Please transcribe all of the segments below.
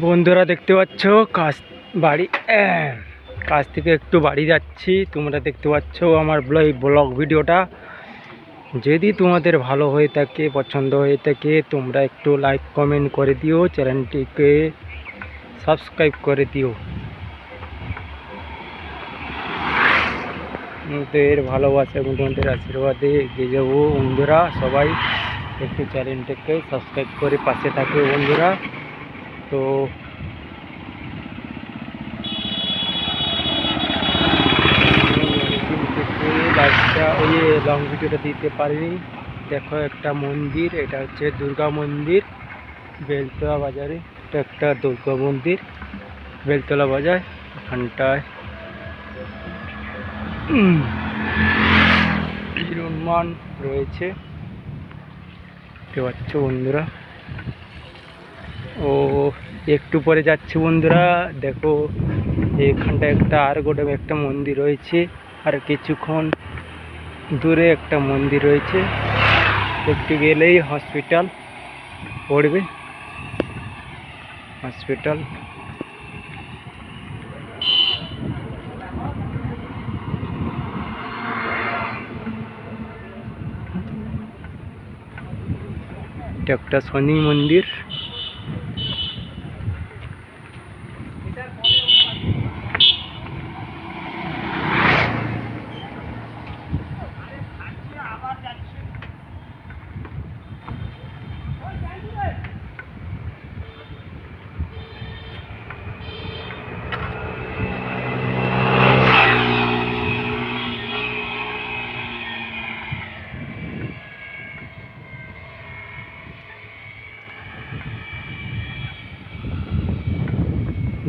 বন্ধুরা দেখতে পাচ্ছ কাছ থেকে একটু বাড়ি যাচ্ছি। তোমরা দেখতে পাচ্ছ আমার ব্লগ ভিডিওটা। যদি তোমাদের ভালো হয়ে থাকে, পছন্দ হয়ে থাকে, তোমরা একটু লাইক কমেন্ট করে দিও, চ্যানেলটিকে সাবস্ক্রাইব করে দিও। তোমাদের ভালোবাসা এবং তোমাদের আশীর্বাদে এগিয়ে যাবো বন্ধুরা। সবাই একটু চ্যানেলটিকে সাবস্ক্রাইব করে পাশে থাকবে বন্ধুরা। তো লং ভিডিওটা দিতে পারিনি। দেখো একটা মন্দির, এটা হচ্ছে দুর্গা মন্দির বেলতলা বাজারে। এটা একটা দুর্গা মন্দির বেলতলা বাজার। এখানটায় হনুমান রয়েছে দেখতে পাচ্ছ বন্ধুরা। ও একটু পরে যাচ্ছে বন্ধুরা। দেখো এখানটা একটা মন্দির রয়েছে, আর কিছুক্ষণ দূরে একটা মন্দির রয়েছে। একটু গেলেই হসপিটাল পড়বে, হসপিটাল। এটা একটা শনি মন্দির।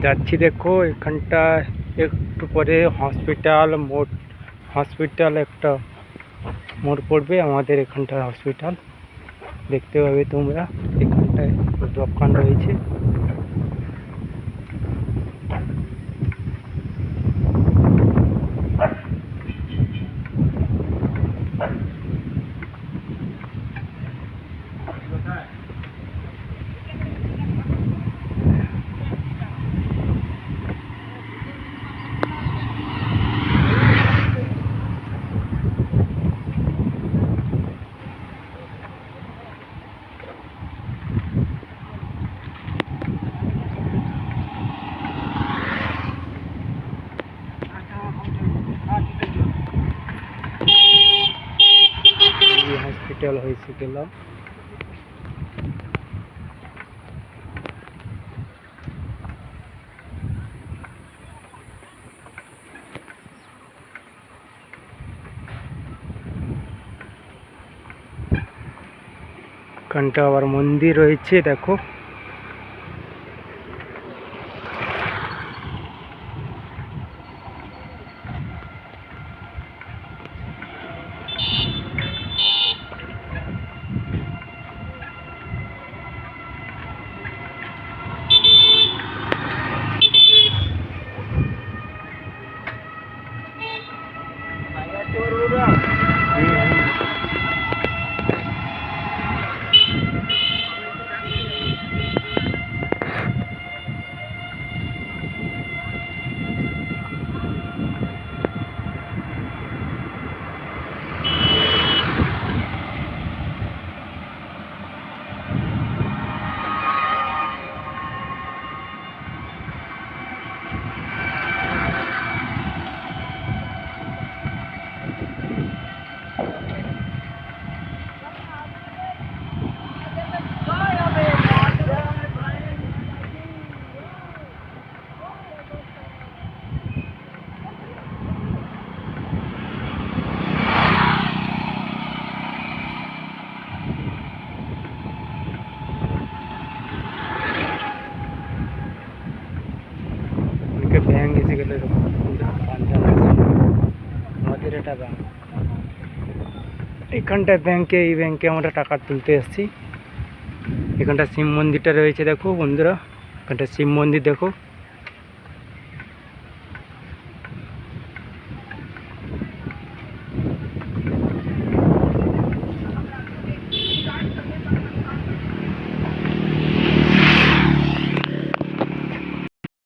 যাচ্ছি দেখো এখানটা একটু পরে হসপিটাল একটা মোড় পড়বে। আমাদের এখানটা হসপিটাল দেখতে পাবে তোমরা। এখানটায় দোকান রয়েছে। হসপিটাল হয়েছে গেলাম। এখানটা আবার মন্দির রয়েছে দেখো। ব্যাংক এসে গেলে আমাদের এটা ব্যাংক। এখানটায় এই ব্যাংকে আমরা টাকা তুলতে এসেছি। এখানটা শিব মন্দিরটা রয়েছে দেখো বন্ধুরা। এখানটা শিব মন্দির দেখো।